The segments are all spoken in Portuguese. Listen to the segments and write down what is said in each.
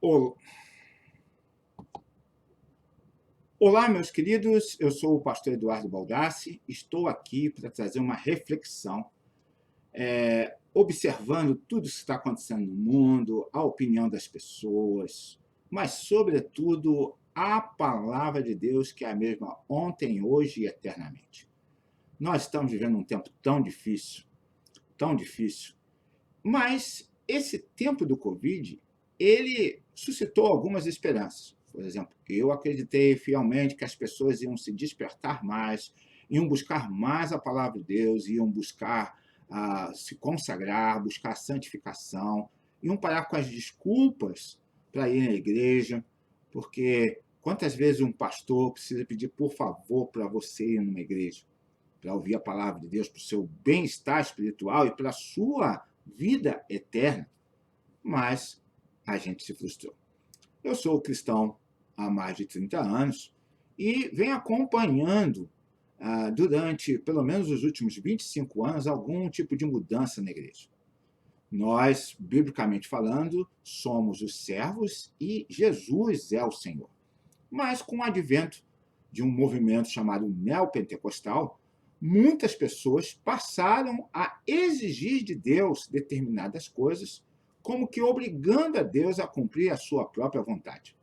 Ol- Olá, meus queridos. Eu sou o pastor Eduardo Baldassi. Estou aqui para trazer uma reflexão, observando tudo que está acontecendo no mundo, a opinião das pessoas, mas, sobretudo, a palavra de Deus, que é a mesma ontem, hoje e eternamente. Nós estamos vivendo um tempo tão difícil, mas esse tempo do Covid, ele suscitou algumas esperanças. Por exemplo, eu acreditei fielmente que as pessoas iam se despertar mais, iam buscar mais a palavra de Deus, iam buscar se consagrar, buscar santificação, iam parar com as desculpas para ir à igreja, porque quantas vezes um pastor precisa pedir por favor para você ir numa igreja, para ouvir a palavra de Deus, para o seu bem-estar espiritual e para a sua vida eterna, mas a gente se frustrou. Eu sou cristão há mais de 30 anos e venho acompanhando, durante pelo menos os últimos 25 anos, algum tipo de mudança na igreja. Nós, biblicamente falando, somos os servos e Jesus é o Senhor. Mas com o advento de um movimento chamado neopentecostal, muitas pessoas passaram a exigir de Deus determinadas coisas, como que obrigando a Deus a cumprir a sua própria vontade.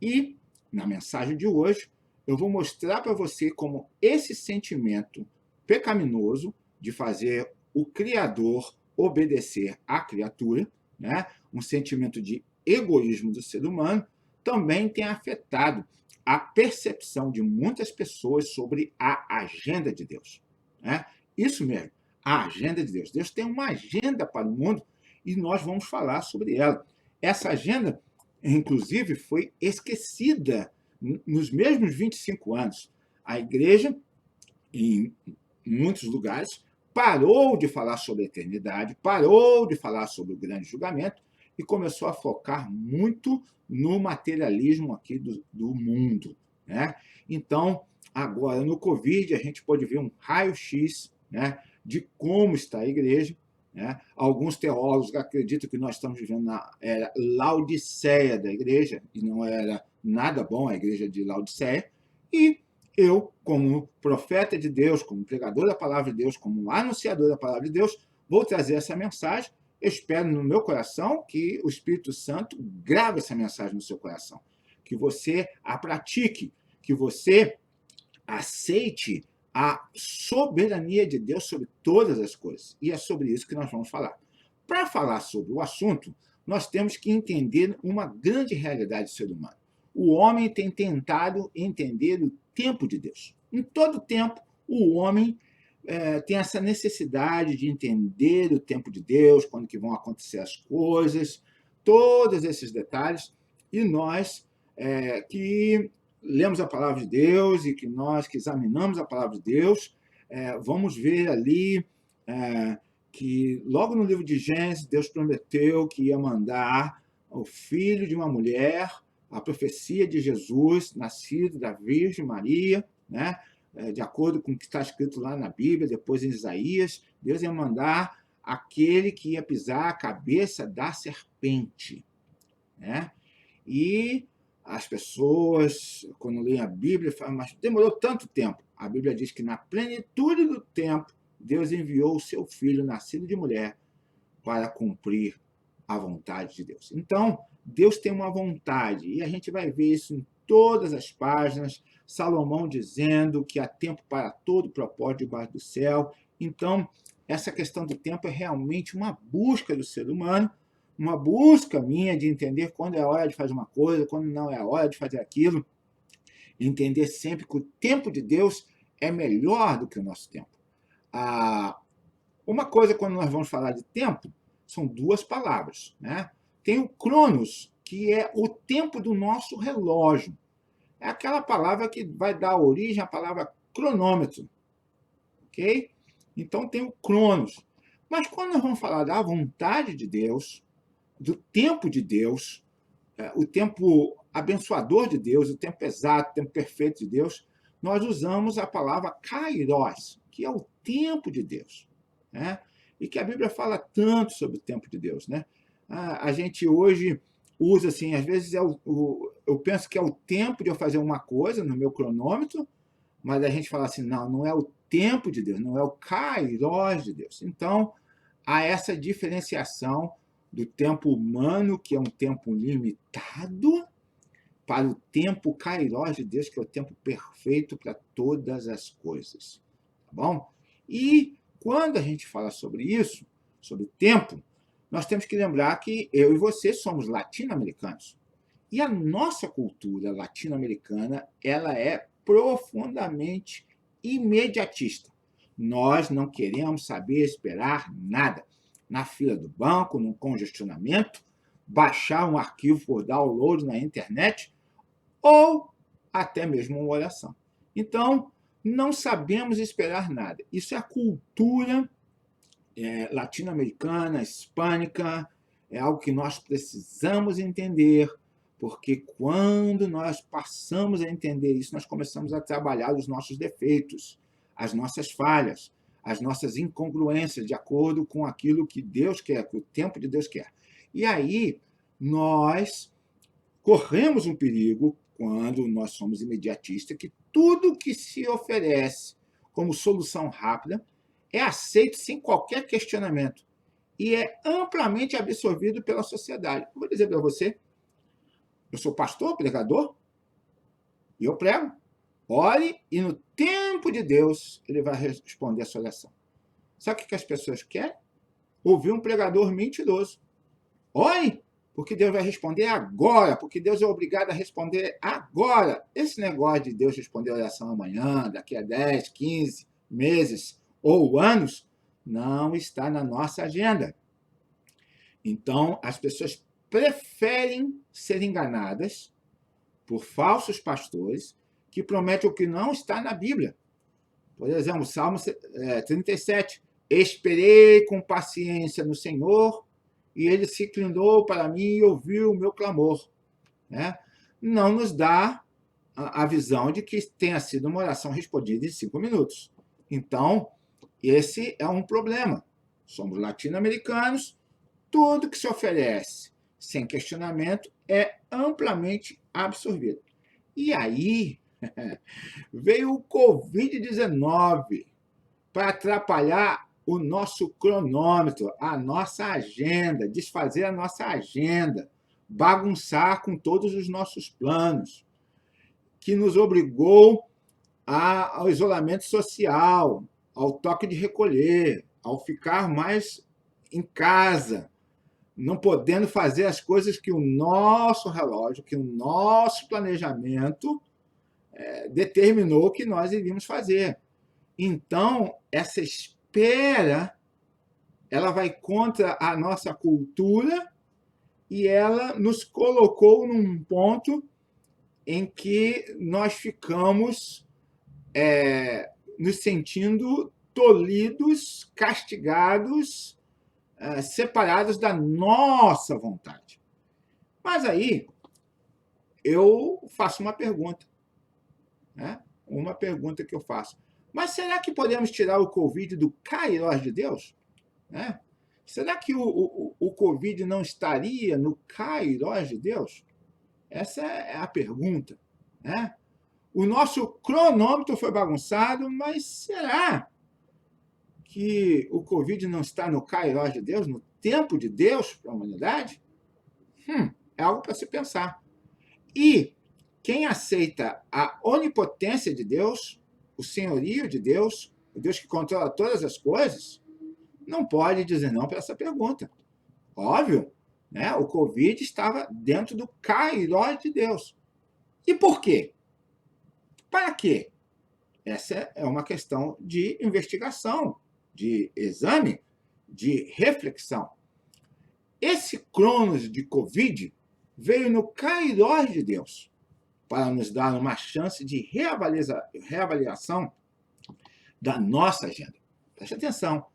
E, na mensagem de hoje, eu vou mostrar para você como esse sentimento pecaminoso de fazer o Criador obedecer à criatura, né, um sentimento de egoísmo do ser humano, também tem afetado a percepção de muitas pessoas sobre a agenda de Deus. Né? Isso mesmo, a agenda de Deus. Deus tem uma agenda para o mundo e nós vamos falar sobre ela. Essa agenda, inclusive, foi esquecida nos mesmos 25 anos. A igreja, em muitos lugares, parou de falar sobre a eternidade, parou de falar sobre o grande julgamento e começou a focar muito no materialismo aqui do mundo. Né? Então, agora, no Covid, a gente pode ver um raio-x, né, de como está a igreja. Né? Alguns teólogos acreditam que nós estamos vivendo na era Laodiceia da igreja, e não era nada bom a igreja de Laodiceia. E eu, como profeta de Deus, como pregador da palavra de Deus, como anunciador da palavra de Deus, vou trazer essa mensagem. Eu espero no meu coração que o Espírito Santo grave essa mensagem no seu coração, que você a pratique, que você aceite a soberania de Deus sobre todas as coisas. E é sobre isso que nós vamos falar. Para falar sobre o assunto, nós temos que entender uma grande realidade do ser humano. O homem tem tentado entender o tempo de Deus. Em todo tempo, o homem tem essa necessidade de entender o tempo de Deus, quando que vão acontecer as coisas, todos esses detalhes. E nós, que lemos a palavra de Deus e que nós que examinamos a palavra de Deus, vamos ver ali que logo no livro de Gênesis, Deus prometeu que ia mandar o filho de uma mulher, a profecia de Jesus, nascido da Virgem Maria, né? De acordo com o que está escrito lá na Bíblia, depois em Isaías, Deus ia mandar aquele que ia pisar a cabeça da serpente. Né? E as pessoas, quando leem a Bíblia, falam, mas demorou tanto tempo. A Bíblia diz que na plenitude do tempo, Deus enviou o seu filho, nascido de mulher, para cumprir a vontade de Deus. Então, Deus tem uma vontade, e a gente vai ver isso em todas as páginas, Salomão dizendo que há tempo para todo propósito debaixo do céu. Então, essa questão do tempo é realmente uma busca do ser humano, uma busca minha de entender quando é a hora de fazer uma coisa, quando não é a hora de fazer aquilo, entender sempre que o tempo de Deus é melhor do que o nosso tempo. Uma coisa, quando nós vamos falar de tempo, são duas palavras. Né? Tem o cronos, que é o tempo do nosso relógio. É aquela palavra que vai dar origem à palavra cronômetro. Ok? Então tem o cronos. Mas quando nós vamos falar da vontade de Deus, do tempo de Deus, o tempo abençoador de Deus, o tempo exato, o tempo perfeito de Deus, nós usamos a palavra kairos, que é o tempo de Deus. Né? E que a Bíblia fala tanto sobre o tempo de Deus. Né? A gente hoje uso assim, às vezes eu penso que é o tempo de eu fazer uma coisa no meu cronômetro, mas a gente fala assim, não, não é o tempo de Deus, não é o kairos de Deus. Então, há essa diferenciação do tempo humano, que é um tempo limitado, para o tempo kairos de Deus, que é o tempo perfeito para todas as coisas. Tá bom? E quando a gente fala sobre isso, sobre tempo, nós temos que lembrar que eu e você somos latino-americanos. E a nossa cultura latino-americana, ela é profundamente imediatista. Nós não queremos saber esperar nada. Na fila do banco, num congestionamento, baixar um arquivo por download na internet ou até mesmo uma oração. Então, não sabemos esperar nada. Isso é a cultura latino-americana, hispânica, é algo que nós precisamos entender, porque quando nós passamos a entender isso, nós começamos a trabalhar os nossos defeitos, as nossas falhas, as nossas incongruências, de acordo com aquilo que Deus quer, que o tempo de Deus quer. E aí, nós corremos um perigo, quando nós somos imediatistas, que tudo que se oferece como solução rápida é aceito sem qualquer questionamento e é amplamente absorvido pela sociedade. Eu vou dizer para você, eu sou pastor, pregador, e eu prego. Ore e no tempo de Deus ele vai responder a sua oração. Sabe o que as pessoas querem? Ouvir um pregador mentiroso. Ore, porque Deus vai responder agora, porque Deus é obrigado a responder agora. Esse negócio de Deus responder a oração amanhã, daqui a 10, 15 meses ou anos, não está na nossa agenda. Então, as pessoas preferem ser enganadas por falsos pastores que prometem o que não está na Bíblia. Por exemplo, Salmo 37. Esperei com paciência no Senhor, e ele se inclinou para mim e ouviu o meu clamor. Né? Não nos dá a visão de que tenha sido uma oração respondida em 5 minutos. Então, esse é um problema. Somos latino-americanos, tudo que se oferece sem questionamento é amplamente absorvido. E aí veio o Covid-19 para atrapalhar o nosso cronômetro, a nossa agenda, desfazer a nossa agenda, bagunçar com todos os nossos planos, que nos obrigou ao isolamento social, ao toque de recolher, ao ficar mais em casa, não podendo fazer as coisas que o nosso relógio, que o nosso planejamento determinou que nós iríamos fazer. Então, essa espera, ela vai contra a nossa cultura e ela nos colocou num ponto em que nós ficamos nos sentindo tolhidos, castigados, separados da nossa vontade. Mas aí eu faço uma pergunta, né? Uma pergunta que eu faço. Mas será que podemos tirar o Covid do kairos de Deus? Né? Será que o Covid não estaria no kairos de Deus? Essa é a pergunta. Né? O nosso cronômetro foi bagunçado, mas será que o Covid não está no kairos de Deus, no tempo de Deus para a humanidade? É algo para se pensar. E quem aceita a onipotência de Deus, o senhorio de Deus, o Deus que controla todas as coisas, não pode dizer não para essa pergunta. Óbvio, né? O Covid estava dentro do kairos de Deus. E por quê? Para quê? Essa é uma questão de investigação, de exame, de reflexão. Esse cronos de Covid veio no kairos de Deus, para nos dar uma chance de reavaliação da nossa agenda. Preste atenção.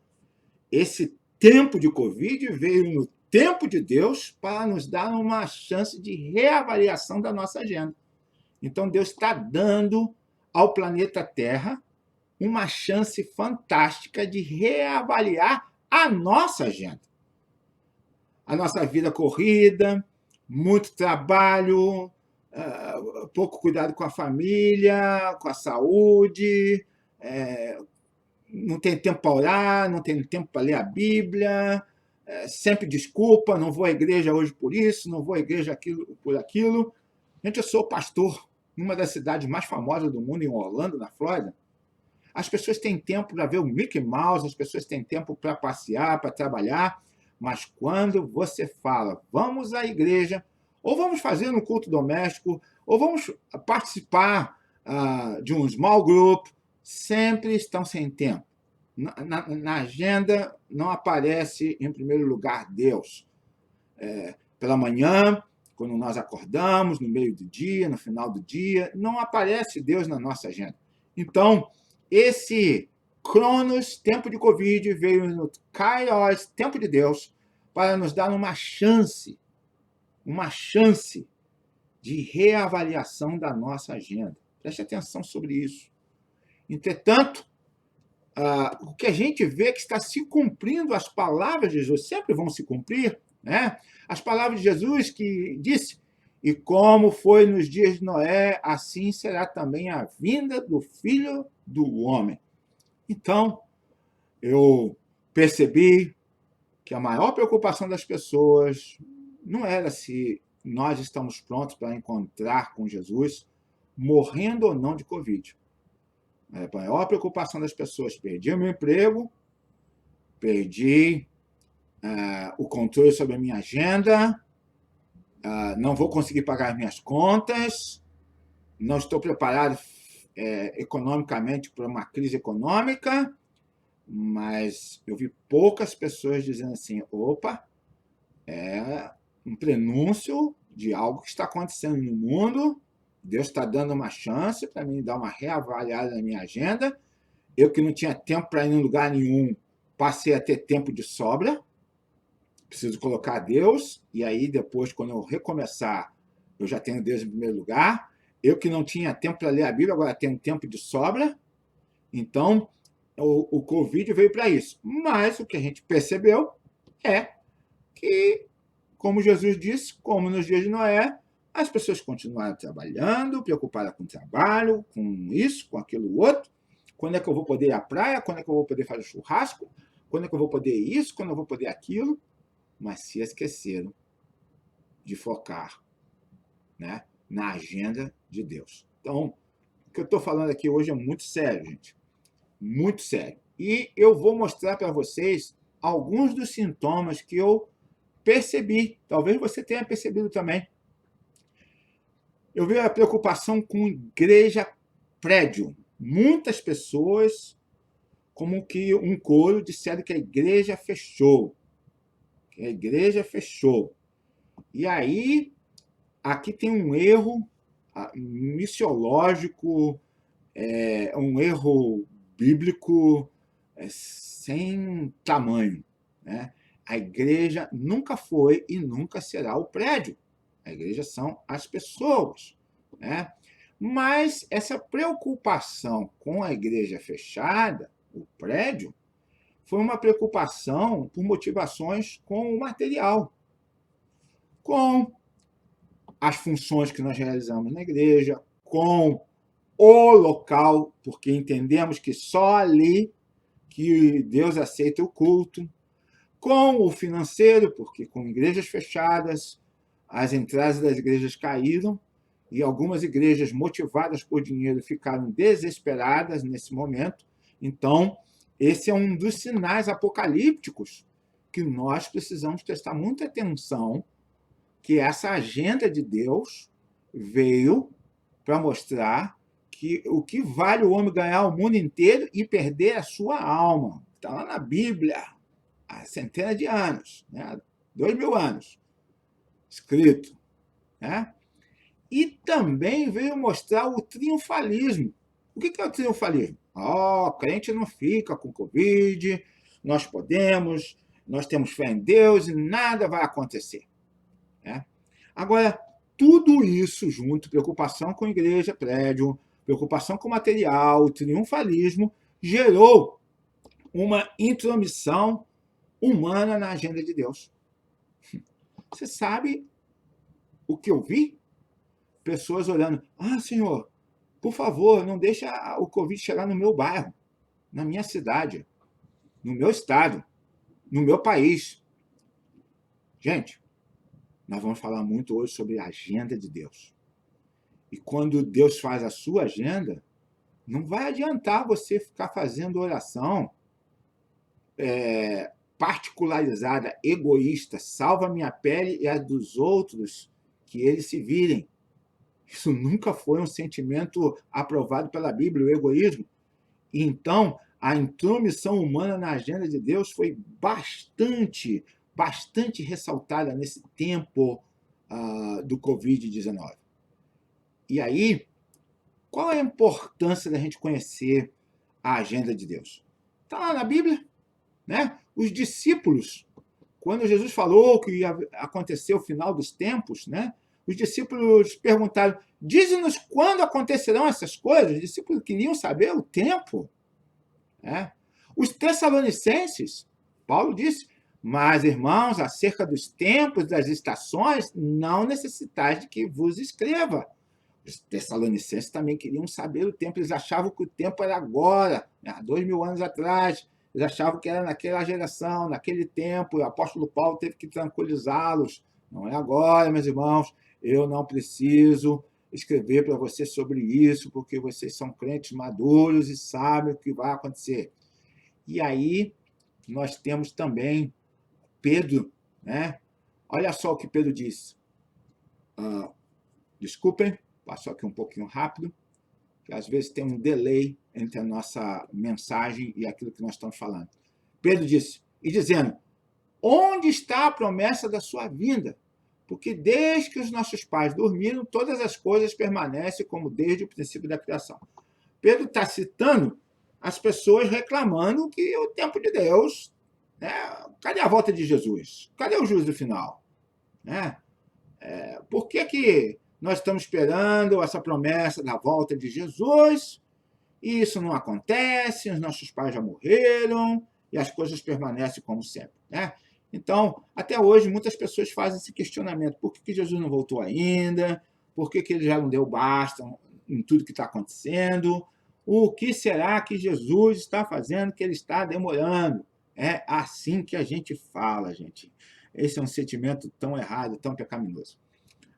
Esse tempo de Covid veio no tempo de Deus para nos dar uma chance de reavaliação da nossa agenda. Então, Deus está dando ao planeta Terra uma chance fantástica de reavaliar a nossa agenda. A nossa vida corrida, muito trabalho, pouco cuidado com a família, com a saúde, não tem tempo para orar, não tem tempo para ler a Bíblia, sempre desculpa, não vou à igreja hoje por isso, não vou à igreja por aquilo. Gente, eu sou pastor numa das cidades mais famosas do mundo, em Orlando, na Flórida. As pessoas têm tempo para ver o Mickey Mouse, as pessoas têm tempo para passear, para trabalhar, mas quando você fala, vamos à igreja, ou vamos fazer um culto doméstico, ou vamos participar de um small group, sempre estão sem tempo. Na agenda não aparece, em primeiro lugar, Deus. Pela manhã, quando nós acordamos, no meio do dia, no final do dia, não aparece Deus na nossa agenda. Então, esse Cronos, tempo de Covid, veio no Kairos, tempo de Deus, para nos dar uma chance de reavaliação da nossa agenda. Preste atenção sobre isso. Entretanto, o que a gente vê é que está se cumprindo as palavras de Jesus, sempre vão se cumprir, né? As palavras de Jesus que disse, e como foi nos dias de Noé, assim será também a vinda do Filho do Homem. Então, eu percebi que a maior preocupação das pessoas não era se nós estamos prontos para encontrar com Jesus, morrendo ou não de Covid. A maior preocupação das pessoas, perdi o meu emprego, perdi o controle sobre a minha agenda, não vou conseguir pagar as minhas contas, não estou preparado economicamente para uma crise econômica, mas eu vi poucas pessoas dizendo assim, opa, é um prenúncio de algo que está acontecendo no mundo, Deus está dando uma chance para mim dar uma reavaliada na minha agenda, eu que não tinha tempo para ir em lugar nenhum, passei a ter tempo de sobra, preciso colocar Deus, e aí depois, quando eu recomeçar, eu já tenho Deus em primeiro lugar, eu que não tinha tempo para ler a Bíblia, agora tenho tempo de sobra, então o Covid veio para isso. Mas o que a gente percebeu é que, como Jesus disse, como nos dias de Noé, as pessoas continuaram trabalhando, preocupadas com o trabalho, com isso, com aquilo outro. Quando é que eu vou poder ir à praia? Quando é que eu vou poder fazer churrasco? Quando é que eu vou poder isso? Quando eu vou poder aquilo? Mas se esqueceram de focar, né, na agenda de Deus. Então, o que eu estou falando aqui hoje é muito sério, gente. Muito sério. E eu vou mostrar para vocês alguns dos sintomas que eu percebi. Talvez você tenha percebido também. Eu vi a preocupação com igreja prédio. Muitas pessoas, como que um coro, disseram que a igreja fechou. Que a igreja fechou. E aí, aqui tem um erro missiológico, um erro bíblico sem tamanho, né? A igreja nunca foi e nunca será o prédio. A igreja são as pessoas, né? Mas essa preocupação com a igreja fechada, o prédio, foi uma preocupação por motivações com o material, com as funções que nós realizamos na igreja, com o local, porque entendemos que só ali que Deus aceita o culto, com o financeiro, porque com igrejas fechadas, as entradas das igrejas caíram e algumas igrejas motivadas por dinheiro ficaram desesperadas nesse momento. Então, esse é um dos sinais apocalípticos que nós precisamos prestar muita atenção, que essa agenda de Deus veio para mostrar que o que vale o homem ganhar o mundo inteiro e perder a sua alma. Está lá na Bíblia, há centenas de anos, né? 2000 anos, escrito, né? E também veio mostrar o triunfalismo. O que é o triunfalismo? O crente não fica com Covid, nós podemos, nós temos fé em Deus e nada vai acontecer, né? Agora, tudo isso junto, preocupação com igreja, prédio, preocupação com material, triunfalismo, gerou uma intromissão humana na agenda de Deus. Você sabe o que eu vi? Pessoas olhando, Senhor, por favor, não deixa o Covid chegar no meu bairro, na minha cidade, no meu estado, no meu país. Gente, nós vamos falar muito hoje sobre a agenda de Deus. E quando Deus faz a sua agenda, não vai adiantar você ficar fazendo oração particularizada, egoísta, salva a minha pele e a dos outros, que eles se virem. Isso nunca foi um sentimento aprovado pela Bíblia, o egoísmo. E então, a intromissão humana na agenda de Deus foi bastante ressaltada nesse tempo do Covid-19. E aí, qual é a importância da gente conhecer a agenda de Deus? Está lá na Bíblia, né? Os discípulos, quando Jesus falou que ia acontecer o final dos tempos, né? Os discípulos perguntaram, dize-nos quando acontecerão essas coisas? Os discípulos queriam saber o tempo. Né? Os Tessalonicenses, Paulo disse, mas, irmãos, acerca dos tempos, das estações, não necessitais de que vos escreva. Os Tessalonicenses também queriam saber o tempo, eles achavam que o tempo era agora, né? 2000 anos atrás, eles achavam que era naquela geração, naquele tempo, o apóstolo Paulo teve que tranquilizá-los. Não é agora, meus irmãos, eu não preciso escrever para vocês sobre isso, porque vocês são crentes maduros e sabem o que vai acontecer. E aí, nós temos também Pedro, né? Olha só o que Pedro disse. Desculpem, passou aqui um pouquinho rápido, que às vezes tem um delay entre a nossa mensagem e aquilo que nós estamos falando. Pedro disse, e dizendo, onde está a promessa da sua vinda? Porque desde que os nossos pais dormiram, todas as coisas permanecem como desde o princípio da criação. Pedro está citando as pessoas reclamando que o tempo de Deus, né? Cadê a volta de Jesus? Cadê o juízo final? Né? Por que nós estamos esperando essa promessa da volta de Jesus e isso não acontece, os nossos pais já morreram e as coisas permanecem como sempre? Né? Então, até hoje, muitas pessoas fazem esse questionamento. Por que Jesus não voltou ainda? Por que ele já não deu basta em tudo que está acontecendo? O que será que Jesus está fazendo que ele está demorando? É assim que a gente fala, gente. Esse é um sentimento tão errado, tão pecaminoso.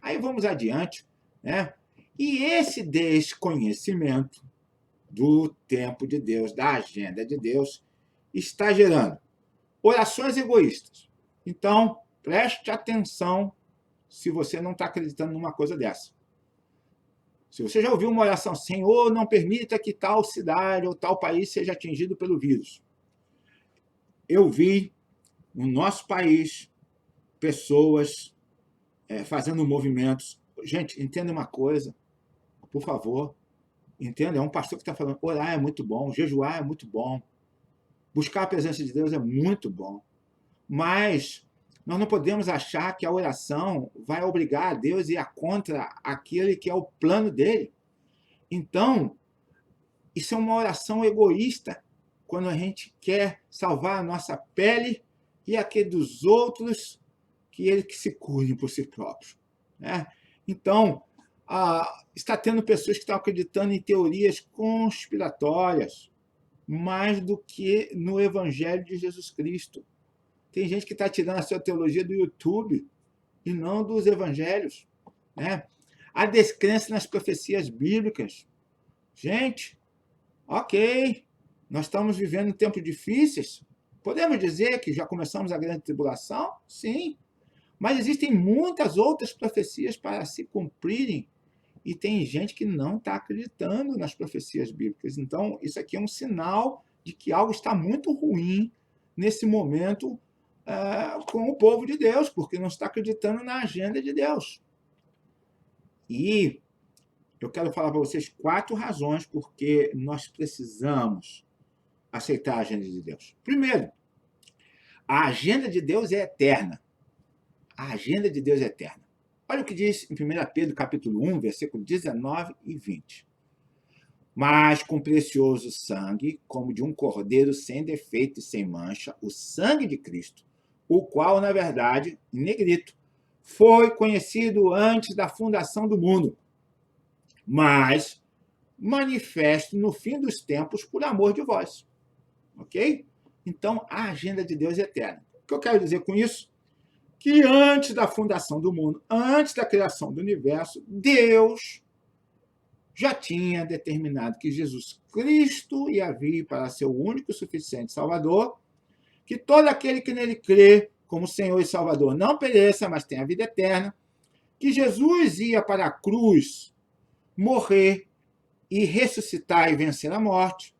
Aí vamos adiante, né? E esse desconhecimento do tempo de Deus, da agenda de Deus, está gerando orações egoístas. Então, preste atenção se você não está acreditando numa coisa dessa. Se você já ouviu uma oração, Senhor, não permita que tal cidade ou tal país seja atingido pelo vírus. Eu vi no nosso país pessoas fazendo movimentos. Gente, entenda uma coisa, por favor. Entenda, é um pastor que está falando, orar é muito bom, jejuar é muito bom, buscar a presença de Deus é muito bom. Mas nós não podemos achar que a oração vai obrigar a Deus a ir contra aquele que é o plano dele. Então, isso é uma oração egoísta, quando a gente quer salvar a nossa pele e a que dos outros, que eles que se cuidem por si próprios. Né? Então, está tendo pessoas que estão acreditando em teorias conspiratórias, mais do que no Evangelho de Jesus Cristo. Tem gente que está tirando a sua teologia do YouTube e não dos evangelhos. Né? A descrença nas profecias bíblicas. Gente, ok, nós estamos vivendo tempos difíceis. Podemos dizer que já começamos a grande tribulação? Sim. Mas existem muitas outras profecias para se cumprirem e tem gente que não está acreditando nas profecias bíblicas. Então, isso aqui é um sinal de que algo está muito ruim nesse momento com o povo de Deus, porque não está acreditando na agenda de Deus. E eu quero falar para vocês 4 razões porque nós precisamos aceitar a agenda de Deus. Primeiro, a agenda de Deus é eterna. A agenda de Deus é eterna. Olha o que diz em 1 Pedro, capítulo 1, versículo 19 e 20. Mas com precioso sangue, como de um cordeiro sem defeito e sem mancha, o sangue de Cristo, o qual, na verdade, em negrito, foi conhecido antes da fundação do mundo, mas manifesto no fim dos tempos por amor de vós. Ok? Então, a agenda de Deus é eterna. O que eu quero dizer com isso? Que antes da fundação do mundo, antes da criação do universo, Deus já tinha determinado que Jesus Cristo ia vir para ser o único e suficiente Salvador, que todo aquele que nele crê como Senhor e Salvador não pereça, mas tenha vida eterna, que Jesus ia para a cruz morrer e ressuscitar e vencer a morte,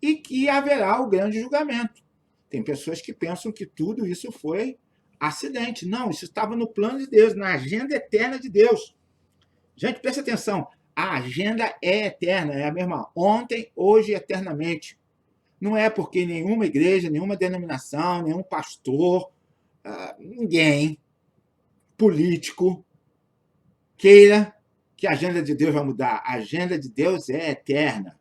e que haverá o grande julgamento. Tem pessoas que pensam que tudo isso foi acidente. Não, isso estava no plano de Deus, na agenda eterna de Deus. Gente, presta atenção. A agenda é eterna, é a mesma ontem, hoje e eternamente. Não é porque nenhuma igreja, nenhuma denominação, nenhum pastor, ninguém político queira que a agenda de Deus vai mudar. A agenda de Deus é eterna.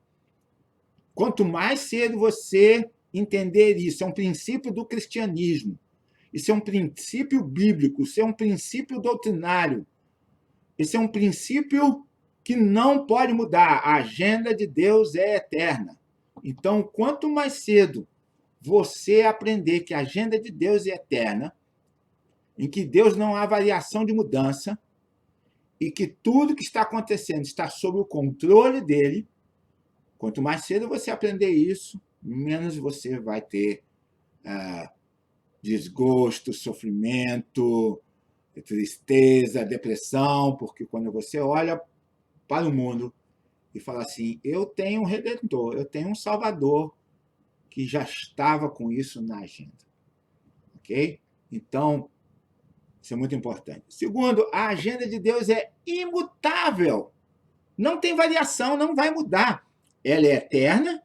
Quanto mais cedo você entender isso, é um princípio do cristianismo, isso é um princípio bíblico, isso é um princípio doutrinário, isso é um princípio que não pode mudar. A agenda de Deus é eterna. Então, quanto mais cedo você aprender que a agenda de Deus é eterna, em que Deus não há variação de mudança, e que tudo que está acontecendo está sob o controle dele, quanto mais cedo você aprender isso, menos você vai ter desgosto, sofrimento, tristeza, depressão, porque quando você olha para o mundo e fala assim, eu tenho um Redentor, eu tenho um Salvador que já estava com isso na agenda. Ok? Então, isso é muito importante. Segundo, a agenda de Deus é imutável. Não tem variação, não vai mudar. Ela é eterna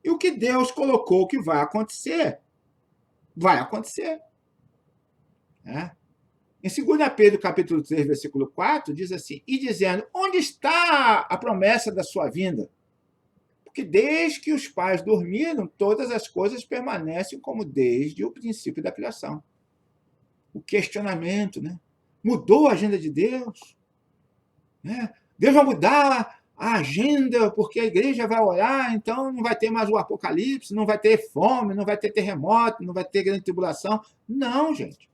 e o que Deus colocou que vai acontecer, vai acontecer. Né? Em 2 Pedro, capítulo 3, versículo 4, diz assim, e dizendo, onde está a promessa da sua vinda? Porque desde que os pais dormiram, todas as coisas permanecem como desde o princípio da criação. O questionamento, né? Mudou a agenda de Deus? Né? Deus vai mudar a agenda porque a igreja vai orar, então não vai ter mais o apocalipse, não vai ter fome, não vai ter terremoto, não vai ter grande tribulação. Não, gente.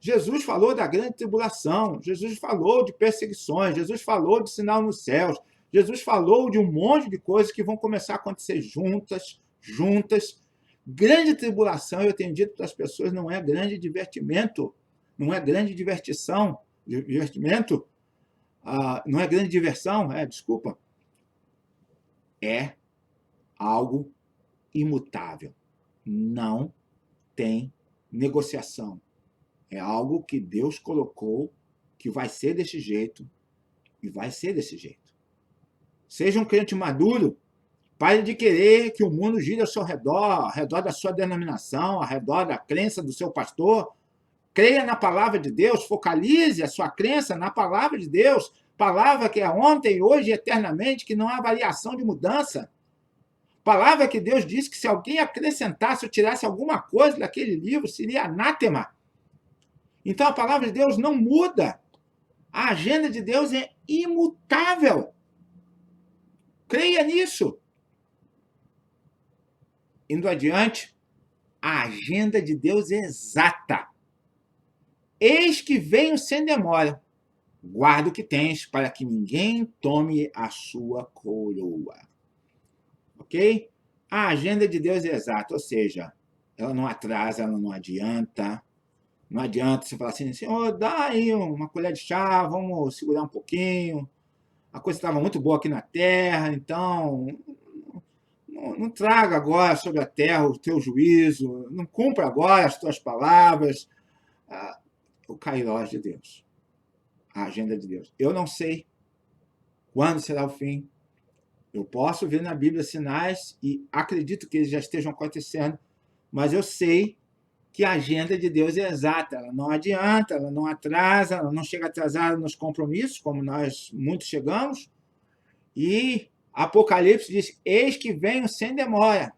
Jesus falou da grande tribulação, Jesus falou de perseguições, Jesus falou de sinal nos céus, Jesus falou de um monte de coisas que vão começar a acontecer juntas. Grande tribulação, eu tenho dito para as pessoas, não é grande divertimento, não é grande divertimento, não é grande diversão, desculpa, é algo imutável, não tem negociação. É algo que Deus colocou que vai ser desse jeito e vai ser desse jeito. Seja um crente maduro, pare de querer que o mundo gire ao seu redor, ao redor da sua denominação, ao redor da crença do seu pastor. Creia na palavra de Deus, focalize a sua crença na palavra de Deus, palavra que é ontem, hoje e eternamente, que não há variação de mudança. Palavra que Deus disse que se alguém acrescentasse ou tirasse alguma coisa daquele livro, seria anátema. Então a palavra de Deus não muda. A agenda de Deus é imutável. Creia nisso. Indo adiante, a agenda de Deus é exata. Eis que venho sem demora. Guarda o que tens, para que ninguém tome a sua coroa. Ok? A agenda de Deus é exata, ou seja, ela não atrasa, ela não adianta. Não adianta você falar assim, Senhor, dá aí uma colher de chá, vamos segurar um pouquinho. A coisa estava muito boa aqui na terra, então não traga agora sobre a terra o teu juízo, não cumpra agora as tuas palavras. O kairós de Deus, a agenda de Deus. Eu não sei quando será o fim. Eu posso ver na Bíblia sinais e acredito que eles já estejam acontecendo, mas eu sei que a agenda de Deus é exata, ela não adianta, ela não atrasa, ela não chega atrasada nos compromissos, como nós muitos chegamos, e Apocalipse diz, eis que venho sem demora.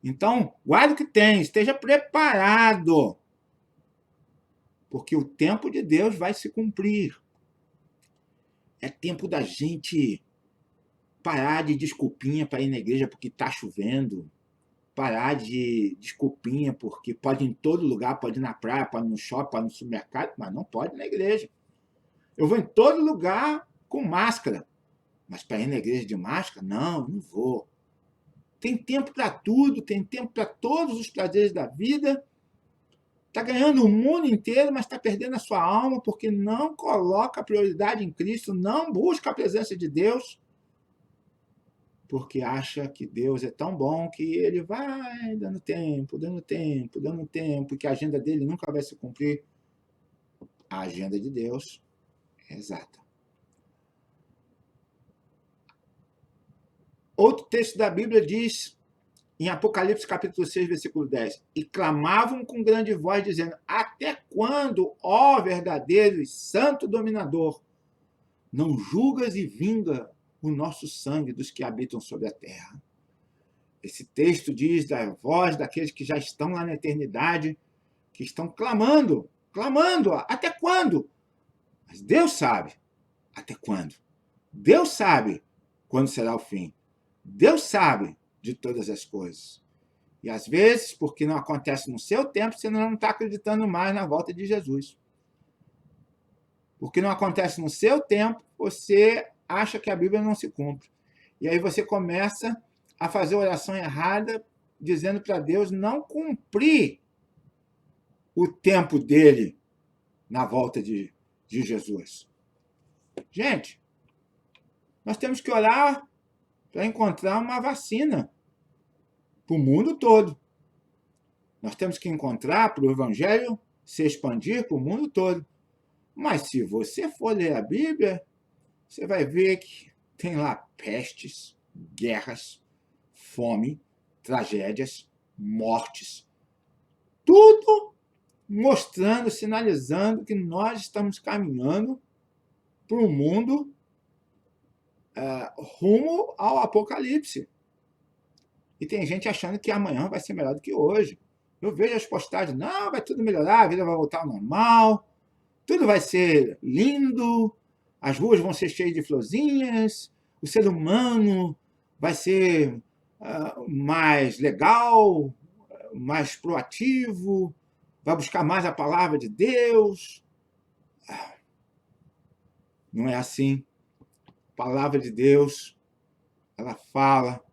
Então, guarde o que tem, esteja preparado, porque o tempo de Deus vai se cumprir. É tempo da gente parar de desculpinha para ir na igreja porque está chovendo, parar de desculpinha porque pode ir em todo lugar, pode ir na praia, pode ir no shopping, pode ir no supermercado, mas não pode ir na igreja. Eu vou em todo lugar com máscara, mas para ir na igreja de máscara, não vou. Tem tempo para tudo, tem tempo para todos os prazeres da vida. Está ganhando o mundo inteiro, mas está perdendo a sua alma porque não coloca a prioridade em Cristo, não busca a presença de Deus, porque acha que Deus é tão bom que ele vai dando tempo, dando tempo, dando tempo, e que a agenda dele nunca vai se cumprir. A agenda de Deus é exata. Outro texto da Bíblia diz, em Apocalipse capítulo 6, versículo 10, e clamavam com grande voz, dizendo, até quando, ó verdadeiro e santo dominador, não julgas e vinga o nosso sangue dos que habitam sobre a terra? Esse texto diz da voz daqueles que já estão lá na eternidade, que estão clamando, até quando? Mas Deus sabe até quando. Deus sabe quando será o fim. Deus sabe de todas as coisas. E às vezes, porque não acontece no seu tempo, você não está acreditando mais na volta de Jesus. Porque não acontece no seu tempo, você acha que a Bíblia não se cumpre. E aí você começa a fazer oração errada, dizendo para Deus não cumprir o tempo dele na volta de Jesus. Gente, nós temos que orar para encontrar uma vacina para o mundo todo. Nós temos que encontrar para o Evangelho se expandir para o mundo todo. Mas se você for ler a Bíblia, você vai ver que tem lá pestes, guerras, fome, tragédias, mortes. Tudo mostrando, sinalizando que nós estamos caminhando para um mundo rumo ao apocalipse. E tem gente achando que amanhã vai ser melhor do que hoje. Eu vejo as postagens, não, vai tudo melhorar, a vida vai voltar ao normal, tudo vai ser lindo, as ruas vão ser cheias de florzinhas, o ser humano vai ser mais legal, mais proativo, vai buscar mais a palavra de Deus. Não é assim. A palavra de Deus, ela fala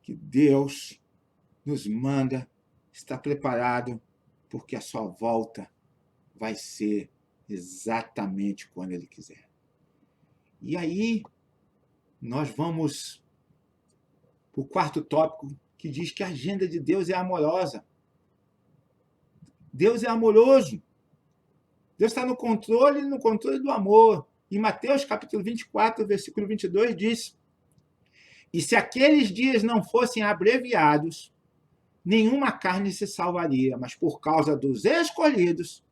que Deus nos manda estar preparado, porque a sua volta vai ser exatamente quando Ele quiser. E aí, nós vamos para o quarto tópico, que diz que a agenda de Deus é amorosa. Deus é amoroso. Deus está no controle do amor. Em Mateus capítulo 24, versículo 22, diz, e se aqueles dias não fossem abreviados, nenhuma carne se salvaria, mas por causa dos escolhidos,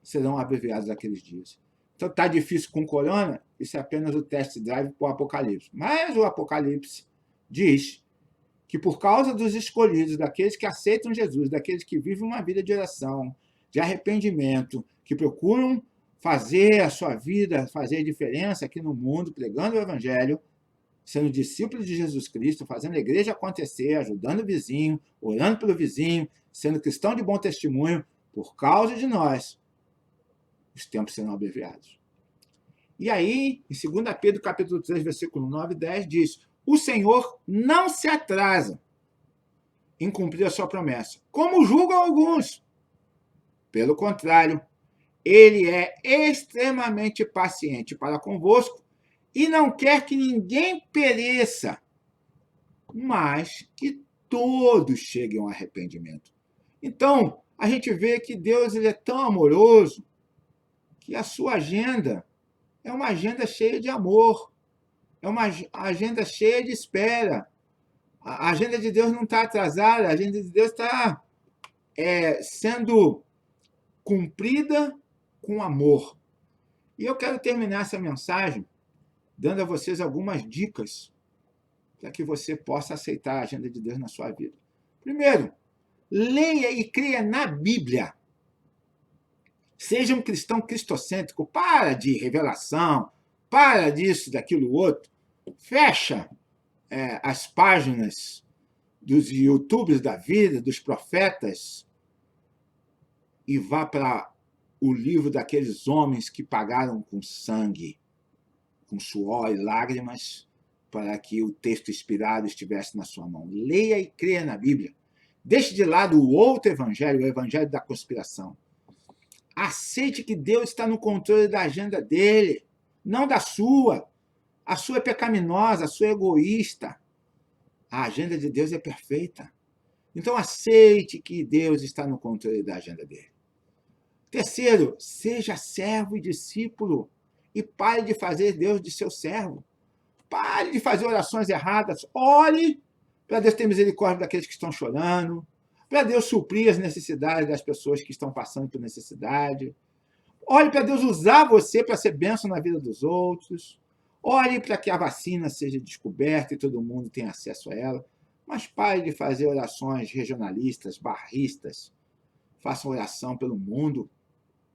serão abreviados aqueles dias. Então está difícil com corona, isso é apenas o test drive para o Apocalipse. Mas o Apocalipse diz que por causa dos escolhidos, daqueles que aceitam Jesus, daqueles que vivem uma vida de oração, de arrependimento, que procuram fazer a sua vida, fazer a diferença aqui no mundo, pregando o Evangelho, sendo discípulo de Jesus Cristo, fazendo a igreja acontecer, ajudando o vizinho, orando pelo vizinho, sendo cristão de bom testemunho, por causa de nós, os tempos serão abreviados. E aí, em 2 Pedro capítulo 3, versículo 9 e 10, diz, o Senhor não se atrasa em cumprir a sua promessa, como julgam alguns. Pelo contrário, ele é extremamente paciente para convosco e não quer que ninguém pereça, mas que todos cheguem ao arrependimento. Então, a gente vê que Deus ele é tão amoroso que a sua agenda é uma agenda cheia de amor, é uma agenda cheia de espera. A agenda de Deus não está atrasada, a agenda de Deus está sendo cumprida com amor. E eu quero terminar essa mensagem dando a vocês algumas dicas para que você possa aceitar a agenda de Deus na sua vida. Primeiro, leia e creia na Bíblia. Seja um cristão cristocêntrico, para de revelação, para disso, daquilo outro. Fecha as páginas dos YouTubers da vida, dos profetas, e vá para o livro daqueles homens que pagaram com sangue, com suor e lágrimas, para que o texto inspirado estivesse na sua mão. Leia e creia na Bíblia. Deixe de lado o outro evangelho, o evangelho da conspiração. Aceite que Deus está no controle da agenda dele, não da sua. A sua é pecaminosa, a sua é egoísta. A agenda de Deus é perfeita. Então aceite que Deus está no controle da agenda dele. Terceiro, seja servo e discípulo e pare de fazer Deus de seu servo. Pare de fazer orações erradas. Ore para Deus ter misericórdia daqueles que estão chorando, para Deus suprir as necessidades das pessoas que estão passando por necessidade. Ore para Deus usar você para ser bênção na vida dos outros. Ore para que a vacina seja descoberta e todo mundo tenha acesso a ela. Mas pare de fazer orações regionalistas, barristas. Faça oração pelo mundo.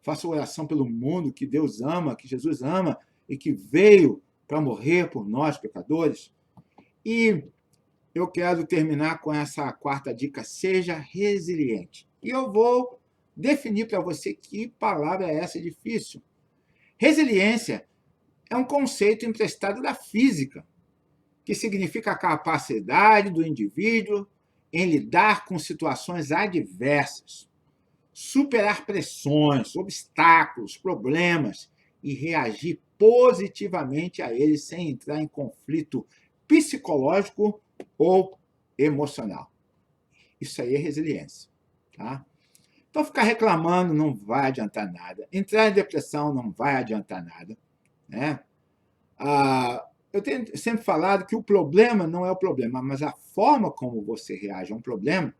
Faça oração pelo mundo que Deus ama, que Jesus ama e que veio para morrer por nós, pecadores. E eu quero terminar com essa quarta dica: seja resiliente. E eu vou definir para você que palavra é essa difícil. Resiliência é um conceito emprestado da física, que significa a capacidade do indivíduo em lidar com situações adversas, superar pressões, obstáculos, problemas e reagir positivamente a eles sem entrar em conflito psicológico ou emocional. Isso aí é resiliência, tá? Então, ficar reclamando não vai adiantar nada. Entrar em depressão não vai adiantar nada, né? Eu tenho sempre falado que o problema não é o problema, mas a forma como você reage a um problema,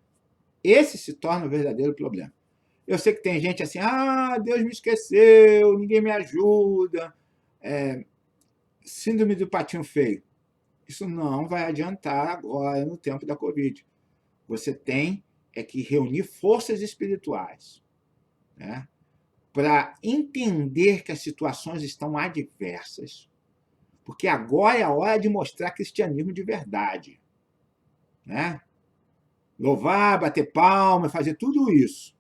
esse se torna o verdadeiro problema. Eu sei que tem gente assim, Deus me esqueceu, ninguém me ajuda. Síndrome do patinho feio. Isso não vai adiantar agora no tempo da Covid. Você tem que reunir forças espirituais, né, para entender que as situações estão adversas. Porque agora é a hora de mostrar cristianismo de verdade, né? Louvar, bater palma, fazer tudo isso.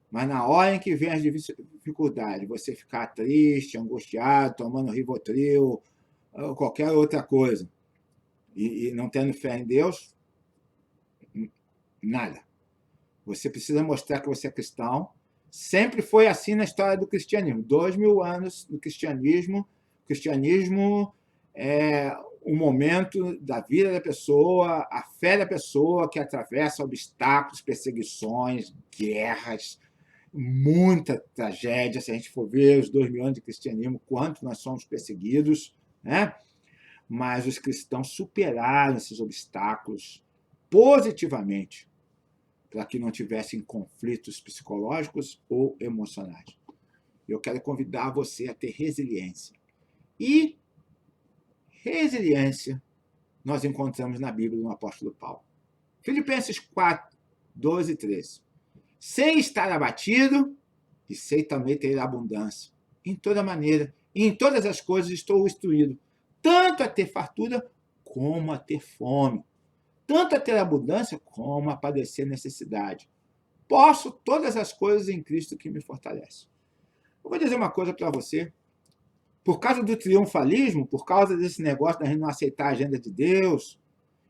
Mas na hora em que vem as dificuldades, você ficar triste, angustiado, tomando Rivotril, ou qualquer outra coisa, e não tendo fé em Deus, nada. Você precisa mostrar que você é cristão. Sempre foi assim na história do cristianismo. 2000 anos do cristianismo. O cristianismo é o momento da vida da pessoa, a fé da pessoa que atravessa obstáculos, perseguições, guerras, muita tragédia. Se a gente for ver os 2000 anos de cristianismo, quanto nós somos perseguidos, né? Mas os cristãos superaram esses obstáculos positivamente, para que não tivessem conflitos psicológicos ou emocionais. Eu quero convidar você a ter resiliência. E resiliência nós encontramos na Bíblia no apóstolo Paulo. Filipenses 4, 12 e 13. Sei estar abatido e sei também ter abundância. Em toda maneira, e em todas as coisas estou instruído, tanto a ter fartura como a ter fome, tanto a ter abundância como a padecer necessidade. Posso todas as coisas em Cristo que me fortalece. Eu vou dizer uma coisa para você. Por causa do triunfalismo, por causa desse negócio da gente não aceitar a agenda de Deus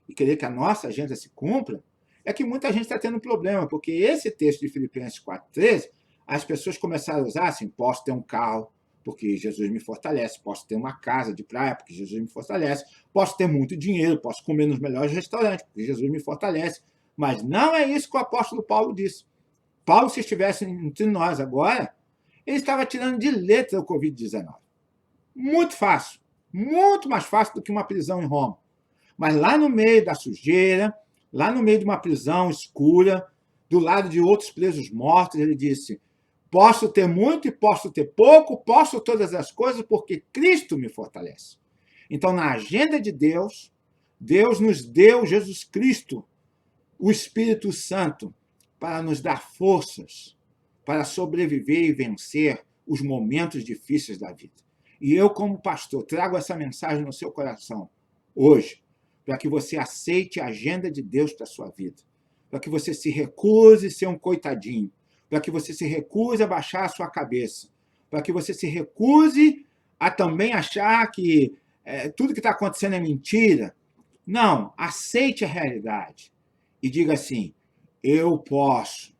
e querer que a nossa agenda se cumpra, é que muita gente está tendo problema, porque esse texto de Filipenses 4,13, as pessoas começaram a usar assim: posso ter um carro, porque Jesus me fortalece, posso ter uma casa de praia, porque Jesus me fortalece, posso ter muito dinheiro, posso comer nos melhores restaurantes, porque Jesus me fortalece. Mas não é isso que o apóstolo Paulo disse. Paulo, se estivesse entre nós agora, ele estava tirando de letra o Covid-19. Muito fácil, muito mais fácil do que uma prisão em Roma. Mas lá no meio da sujeira, lá no meio de uma prisão escura, do lado de outros presos mortos, ele disse: posso ter muito e posso ter pouco, posso todas as coisas porque Cristo me fortalece. Então, na agenda de Deus, Deus nos deu Jesus Cristo, o Espírito Santo, para nos dar forças, para sobreviver e vencer os momentos difíceis da vida. E eu, como pastor, trago essa mensagem no seu coração hoje, para que você aceite a agenda de Deus para a sua vida, para que você se recuse a ser um coitadinho, para que você se recuse a baixar a sua cabeça, para que você se recuse a também achar que tudo que está acontecendo é mentira. Não, aceite a realidade e diga assim: eu posso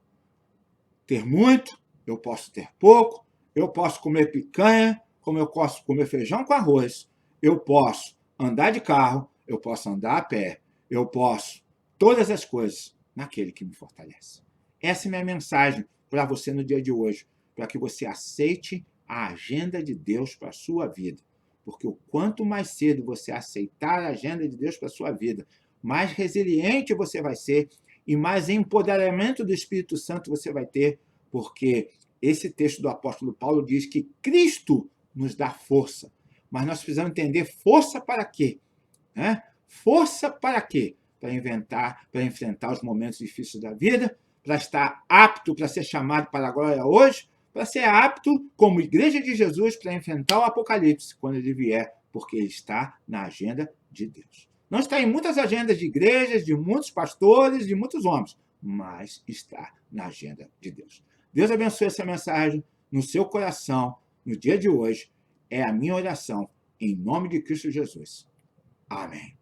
ter muito, eu posso ter pouco, eu posso comer picanha, como eu posso comer feijão com arroz, eu posso andar de carro, eu posso andar a pé, eu posso todas as coisas naquele que me fortalece. Essa é a minha mensagem para você no dia de hoje, para que você aceite a agenda de Deus para a sua vida. Porque o quanto mais cedo você aceitar a agenda de Deus para a sua vida, mais resiliente você vai ser e mais empoderamento do Espírito Santo você vai ter, porque esse texto do apóstolo Paulo diz que Cristo nos dá força. Mas nós precisamos entender força para quê? Força para quê? Para enfrentar os momentos difíceis da vida, para estar apto para ser chamado para a glória hoje, para ser apto, como igreja de Jesus, para enfrentar o Apocalipse quando ele vier, porque ele está na agenda de Deus. Não está em muitas agendas de igrejas, de muitos pastores, de muitos homens, mas está na agenda de Deus. Deus abençoe essa mensagem no seu coração, no dia de hoje. É a minha oração, em nome de Cristo Jesus. Amém.